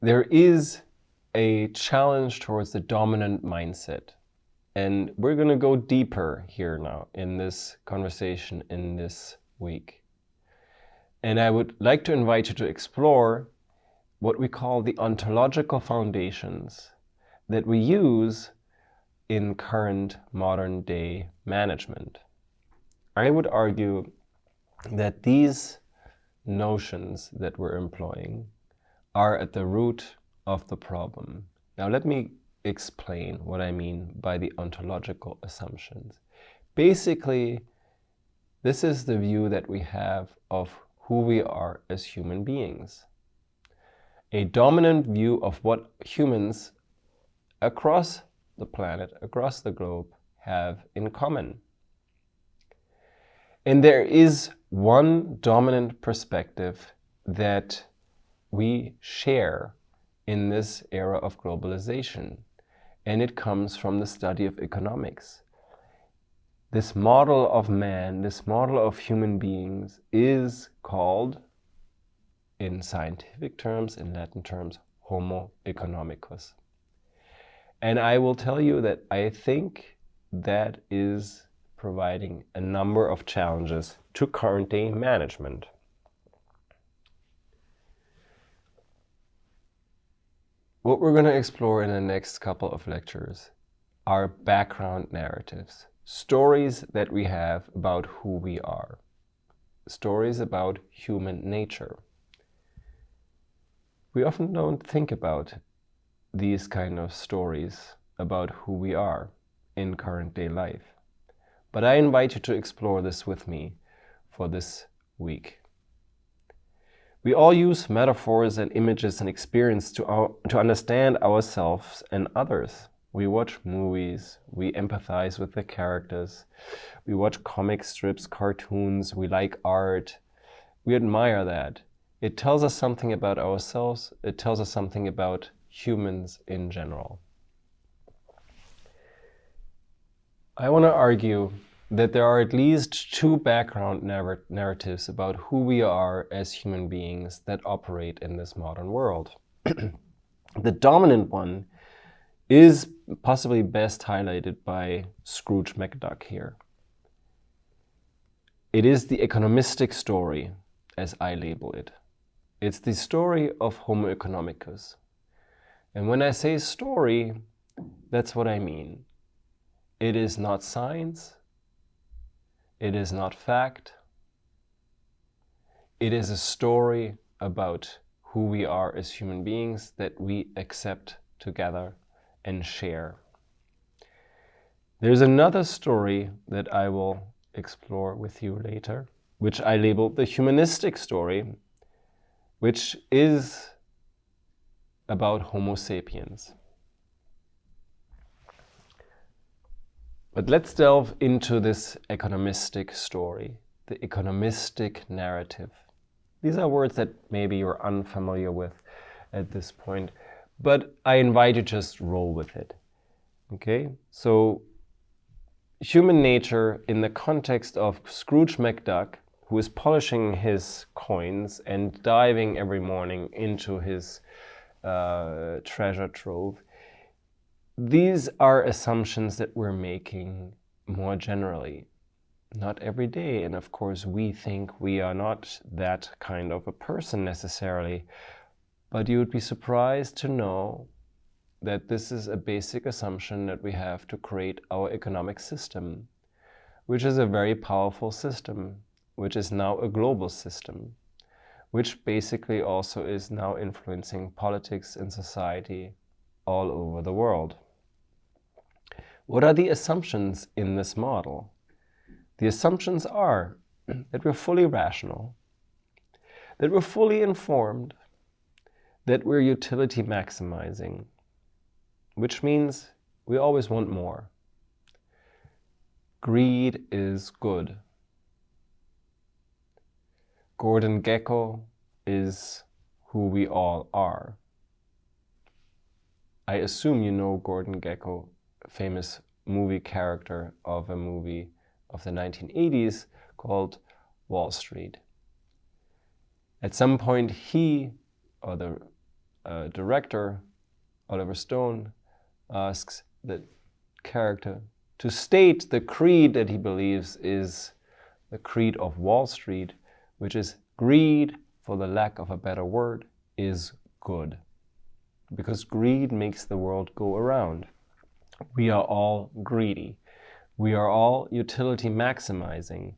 there is a challenge towards the dominant mindset. And we're going to go deeper here now in this conversation in this week. And I would like to invite you to explore what we call the ontological foundations that we use in current modern day management. I would argue that these notions that we're employing are at the root of the problem. Now let me explain what I mean by the ontological assumptions. Basically, this is the view that we have of who we are as human beings. A dominant view of what humans across the planet, across the globe, have in common. And there is one dominant perspective that we share in this era of globalization, and it comes from the study of economics. This model of man, this model of human beings is called, in scientific terms, in Latin terms, Homo economicus. And I will tell you that I think that is providing a number of challenges to current day management. What we're going to explore in the next couple of lectures are background narratives, stories that we have about who we are, stories about human nature. We often don't think about these kind of stories about who we are in current day life. But I invite you to explore this with me for this week. We all use metaphors and images and experience to understand ourselves and others. We watch movies, we empathize with the characters, we watch comic strips, cartoons, we like art, we admire that. It tells us something about ourselves, it tells us something about humans in general. I want to argue that there are at least two background narratives about who we are as human beings that operate in this modern world. The dominant one is possibly best highlighted by Scrooge McDuck here. It is the economistic story, as I label it. It's the story of Homo economicus. And when I say story, that's what I mean. It is not science. It is not fact. It is a story about who we are as human beings that we accept together and share. There's another story that I will explore with you later, which I labeled the humanistic story, which is about Homo sapiens. But let's delve into this economistic story, the economistic narrative. These are words that maybe you're unfamiliar with at this point, but I invite you to just roll with it. Okay? So, human nature in the context of Scrooge McDuck, who is polishing his coins and diving every morning into his treasure trove. These are assumptions that we're making more generally, not every day. And of course, we think we are not that kind of a person necessarily. But you would be surprised to know that this is a basic assumption that we have to create our economic system, which is a very powerful system, which is now a global system, which basically also is now influencing politics and society all over the world. What are the assumptions in this model? The assumptions are that we're fully rational, that we're fully informed, that we're utility maximizing, which means we always want more. Greed is good. Gordon Gekko is who we all are. I assume you know Gordon Gekko, famous movie character of a movie of the 1980s called Wall Street. At some point he, or the director, Oliver Stone, asks the character to state the creed that he believes is the creed of Wall Street, which is greed, for the lack of a better word, is good. Because greed makes the world go around. We are all greedy. We are all utility maximizing.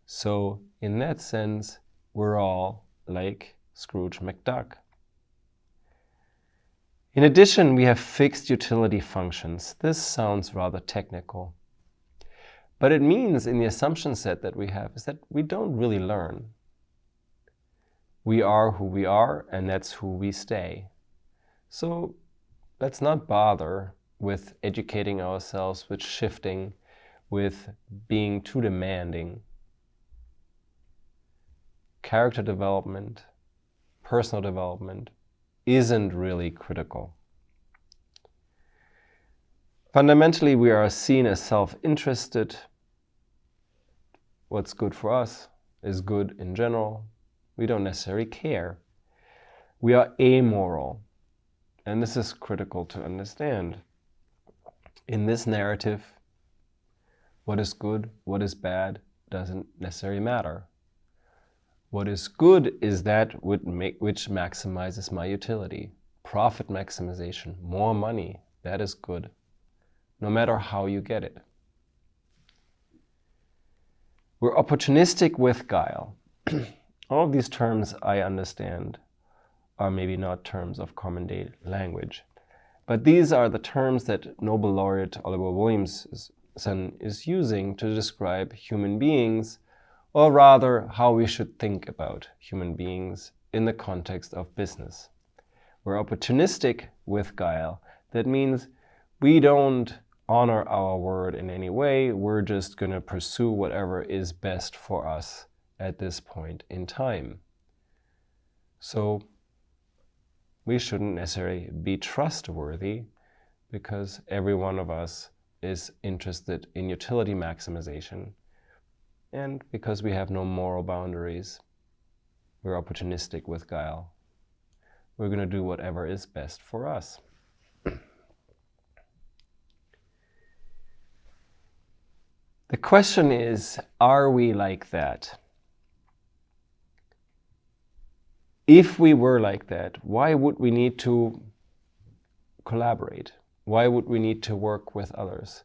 So in that sense, we're all like Scrooge McDuck. In addition, we have fixed utility functions. This sounds rather technical. But it means in the assumption set that we have is that we don't really learn. We are who we are, and that's who we stay. So let's not bother with educating ourselves, with shifting, with being too demanding. Character development, personal development isn't really critical. Fundamentally, we are seen as self-interested. What's good for us is good in general. We don't necessarily care. We are amoral. And this is critical to understand. In this narrative, what is good, what is bad, doesn't necessarily matter. What is good is that which maximizes my utility. Profit maximization, more money, that is good, no matter how you get it. We're opportunistic with guile. All of these terms I understand are maybe not terms of common day language, but these are the terms that Nobel laureate Oliver Williamson is using to describe human beings, or rather how we should think about human beings in the context of business. We're opportunistic with guile. That means we don't honor our word in any way. We're just going to pursue whatever is best for us at this point in time. So we shouldn't necessarily be trustworthy because every one of us is interested in utility maximization. And because we have no moral boundaries, we're opportunistic with guile. We're going to do whatever is best for us. The question is, are we like that? If we were like that, why would we need to collaborate? Why would we need to work with others?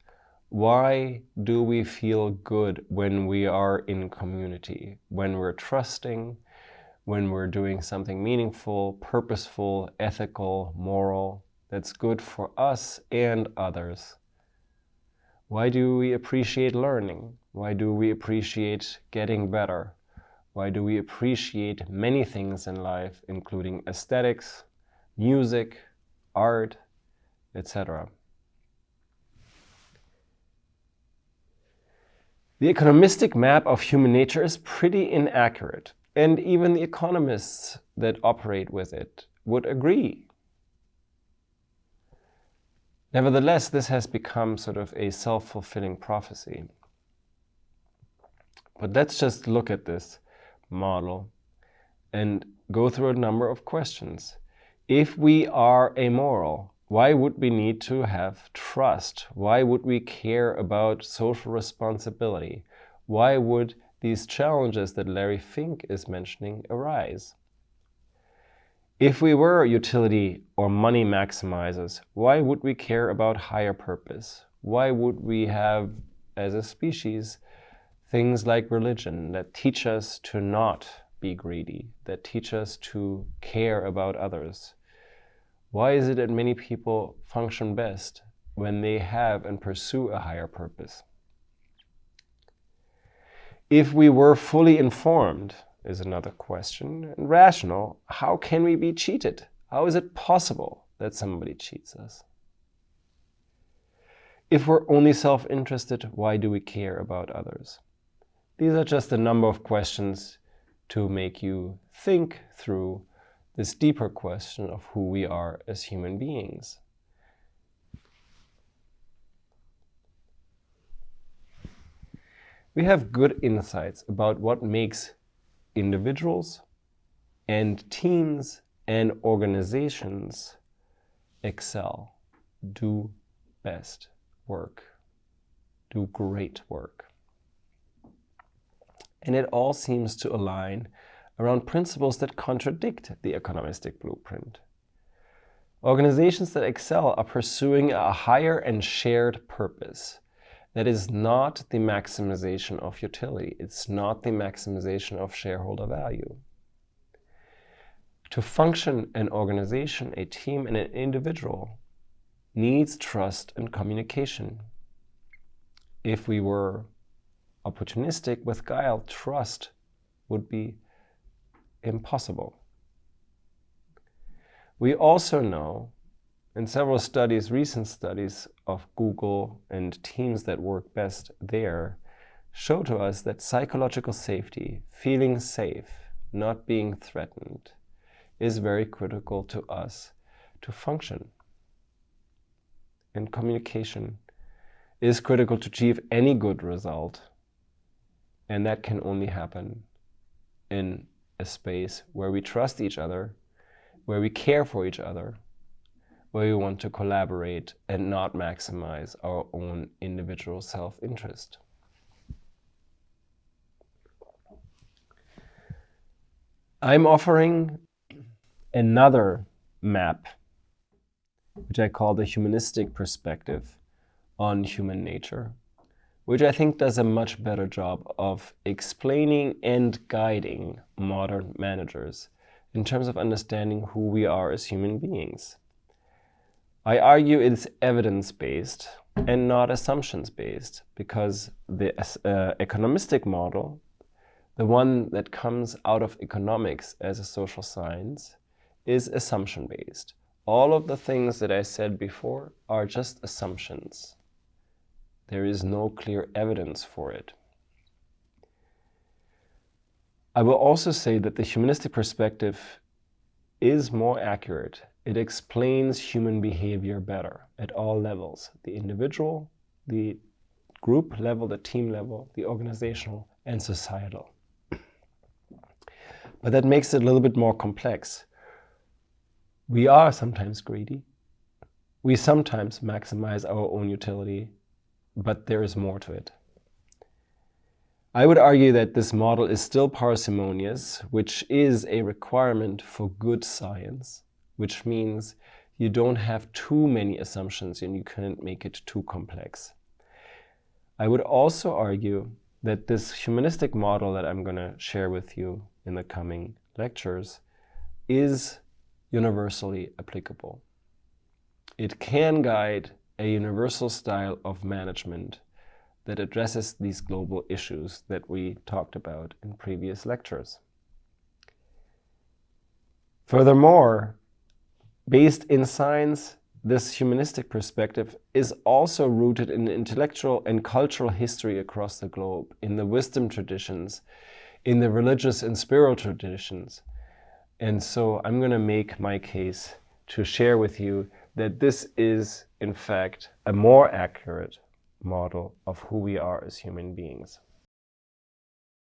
Why do we feel good when we are in community? When we're trusting, when we're doing something meaningful, purposeful, ethical, moral, that's good for us and others? Why do we appreciate learning? Why do we appreciate getting better? Why do we appreciate many things in life, including aesthetics, music, art, etc.? The economistic map of human nature is pretty inaccurate, and even the economists that operate with it would agree. Nevertheless, this has become sort of a self-fulfilling prophecy. But let's just look at this model and go through a number of questions. If we are amoral, why would we need to have trust? Why would we care about social responsibility? Why would these challenges that Larry Fink is mentioning arise? If we were utility or money maximizers, why would we care about higher purpose? Why would we have, as a species, things like religion that teach us to not be greedy, that teach us to care about others? Why is it that many people function best when they have and pursue a higher purpose? If we were fully informed, is another question, and rational, how can we be cheated? How is it possible that somebody cheats us? If we're only self-interested, why do we care about others? These are just a number of questions to make you think through this deeper question of who we are as human beings. We have good insights about what makes individuals and teams and organizations excel, do best work, do great work. And it all seems to align around principles that contradict the economistic blueprint. Organizations that excel are pursuing a higher and shared purpose. That is not the maximization of utility. It's not the maximization of shareholder value. To function an organization, a team, and an individual needs trust and communication. If we were opportunistic with guile, trust would be impossible. We also know, in several studies, recent studies of Google and teams that work best there, show to us that psychological safety, feeling safe, not being threatened, is very critical to us to function. And communication is critical to achieve any good result. And that can only happen in a space where we trust each other, where we care for each other, where we want to collaborate and not maximize our own individual self-interest. I'm offering another map, which I call the humanistic perspective on human nature, which I think does a much better job of explaining and guiding modern managers in terms of understanding who we are as human beings. I argue it's evidence-based and not assumptions-based, because the economistic model, the one that comes out of economics as a social science, is assumption-based. All of the things that I said before are just assumptions. There is no clear evidence for it. I will also say that the humanistic perspective is more accurate. It explains human behavior better at all levels: the individual, the group level, the team level, the organizational, and societal. But that makes it a little bit more complex. We are sometimes greedy. We sometimes maximize our own utility, but there is more to it. I would argue that this model is still parsimonious, which is a requirement for good science, which means you don't have too many assumptions and you can't make it too complex. I would also argue that this humanistic model that I'm going to share with you in the coming lectures is universally applicable. It can guide a universal style of management that addresses these global issues that we talked about in previous lectures. Furthermore, based in science, this humanistic perspective is also rooted in intellectual and cultural history across the globe, in the wisdom traditions, in the religious and spiritual traditions. And so I'm going to make my case to share with you that this is, in fact, a more accurate model of who we are as human beings.